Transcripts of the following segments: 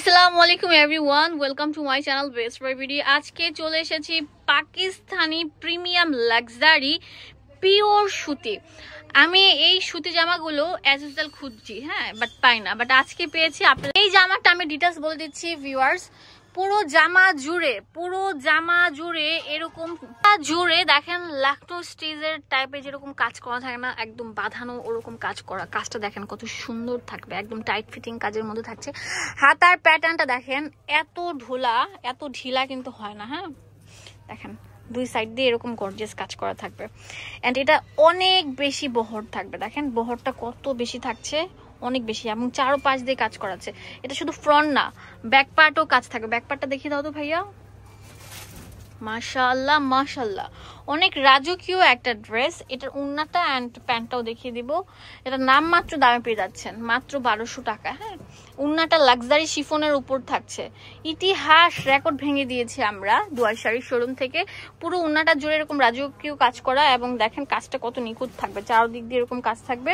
আসসালামু আলাইকুম everyone, welcome to my channel best by video. আজকে চলে এসেছি পাকিস্তানি প্রিমিয়াম লাক্সারি পিওর সুতি। আমি এই সুতি জামাগুলো অ্যাজ ইউজুয়াল খুঁজছি, হ্যাঁ, বাট পাই না। বাট আজকে পেয়েছি। আপনার এই জামাটা আমি ডিটেলস বলে দিচ্ছি ভিউয়ার্স। পুরো জামা জুড়ে এরকম জুড়ে দেখেন লাক্টো স্টিচের টাইপের যেরকম কাজ করা থাকে না, একদম বাঁধানো ওরকম কাজ করা। কাজটা দেখেন কত সুন্দর থাকবে, একদম টাইট ফিটিং কাজের মধ্যে থাকছে। হাতার প্যাটার্নটা দেখেন, এত ঢিলা কিন্তু হয় না। হ্যাঁ, দেখেন দুই সাইড দিয়ে এরকম গর্জিয়াস কাজ করা থাকবে। এন্ড এটা অনেক বেশি বহর থাকবে। দেখেন বহরটা কত বেশি থাকছে, অনেক বেশি, এবং চারো পাশ দিয়ে কাজ করাচ্ছে। এটা শুধু ফ্রন্ট না, ব্যাক পার্টও কাজ থাকবে। ব্যাক পার্টটা দেখিয়ে দাও তো ভাইয়া। মাশাআল্লাহ মাশাআল্লাহ, অনেক রাজকীয় একটা ড্রেস। এটার ওড়নাটা অ্যান্ড প্যান্টটাও দেখিয়ে দিব। এটার নাম মাত্র দামে পেয়ে যাচ্ছেন মাত্র 1200 টাকা। হ্যাঁ, ওড়নাটা লাক্সারি শিফনের উপর থাকছে। ইতিহাস রেকর্ড ভেঙে দিয়েছি আমরা দুয়ার শাড়ির শোরুম থেকে। পুরো ওড়নাটা জুড়ে এরকম রাজকীয় কাজ করা, এবং দেখেন কাজটা কত নিখুঁত থাকবে, চারদিক দিয়ে এরকম কাজ থাকবে।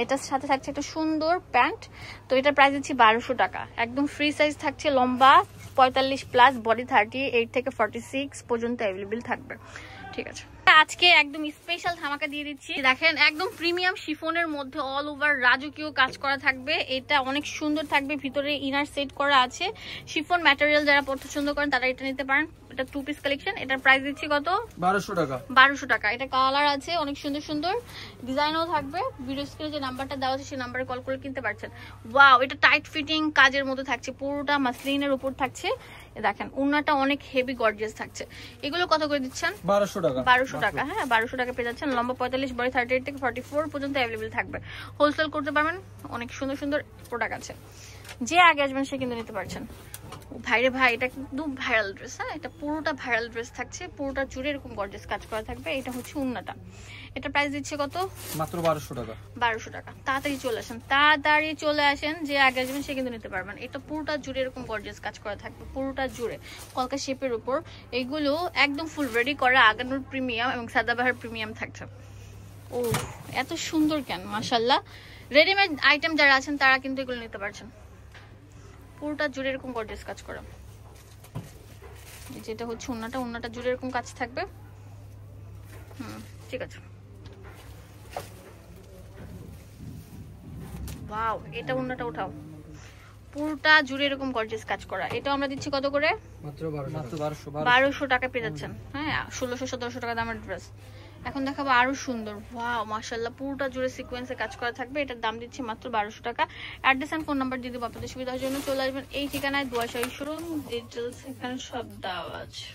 এটার সাথে থাকছে একটা সুন্দর প্যান্ট। তো এটার প্রাইস দিচ্ছি 1200 টাকা। একদম ফ্রি সাইজ থাকছে, লম্বা 45 প্লাস, বডি 38 থেকে 46 পর্যন্ত অ্যাভেলেবেল থাকবে। ঠিক আছে, আজকে একদম স্পেশাল ধামাকা দিয়ে দিচ্ছি। দেখেন একদম প্রিমিয়াম শিফনের মধ্যে অল ওভার রাজকীয় কাজ করা থাকবে। এটা অনেক সুন্দর থাকবে, ভিতরে ইনার সেট করা আছে। শিফন ম্যাটেরিয়াল যারা পছন্দ করেন তারা এটা নিতে পারেন। এটা 2 পিস কালেকশন। এটার প্রাইস দিচ্ছি কত? 1200 টাকা। 1200 টাকা। এটা কালার আছে, অনেক সুন্দর সুন্দর ডিজাইনও থাকবে। ভিডিও স্ক্রিনে যে নাম্বারটা দেওয়া আছে সেই নাম্বারে কল করে কিনতে পারছেন। ওয়াও, এটা টাইট ফিটিং কাজের মধ্যে থাকছে, পুরোটা মাসলিনের উপর থাকছে। দেখেন ওড়নাটা অনেক হেভি গর্জিয়াস থাকছে। এগুলো কত করে দিচ্ছেন? 1200 টাকা। 1200 টাকা। হ্যাঁ, 1200 টাকা পেয়ে যাচ্ছেন। লম্বা 45, বডি 38 থেকে 44 পর্যন্ত অ্যাভেলেবেল থাকবে। হোলসেল করতে পারবেন, অনেক সুন্দর সুন্দর প্রোডাক্ট আছে। যে আগে আসবেন সে কিন্তু নিতে পারছেন। ভাইরে ভাই, এটা কিন্তু ভাইরাল ড্রেস। হ্যাঁ, এটা পুরোটা ভাইরাল ড্রেস থাকছে, পুরোটা জুড়ে এরকম গর্জিয়াস কাজ করা থাকবে। এটা হচ্ছে ওড়নাটা। এটা প্রাইস দিচ্ছে কত? মাত্র 1200 টাকা। 1200 টাকা। তাড়াতাড়ি চলে আসেন, যে আগে আসবেন সে কিন্তু নিতে পারবেন। এটা পুরোটা জুড়ে এরকম গর্জিয়াস কাজ করা থাকবে, পুরোটা জুড়ে কলকা শেপের উপর। এগুলো একদম ফুল রেডি করা আগানুর প্রিমিয়াম এবং সাদাবাহার প্রিমিয়াম থাকছে। ও এত সুন্দর কেন, মাশাআল্লাহ। রেডিমেড আইটেম যারা আছেন তারা কিন্তু এগুলো নিতে পারছেন। পুরোটা জুড়ে এরকম গর্জিয়াস কাজ করা। যেটা হচ্ছে ওড়নাটা জুড়ে এরকম কাজ থাকবে। ঠিক আছে। ওয়াও, এটা ওড়নাটা উঠাও, পুরোটা জুড়ে এরকম গর্জিয়াস কাজ করা। এটা আমরা দিচ্ছি কত করে? মাত্র 1200 টাকা পেয়ে যাচ্ছেন। হ্যাঁ, 1600-1700 টাকা দামের ড্রেস। এখন দেখাবো আরো সুন্দর। ওয়াও মাশাআল্লাহ, পুরোটা জুড়ে সিকোয়েন্সে কাজ করা থাকবে। এটার দাম দিচ্ছি মাত্র 1200 টাকা। অ্যাড্রেস এন্ড ফোন নাম্বার দিয়ে দেবো আপনাদের সুবিধার জন্য। চলে আসবেন এই ঠিকানায়, দুয়ার শাড়ির শোরুম। ডিটেইলস এখানে সব দেওয়া আছে।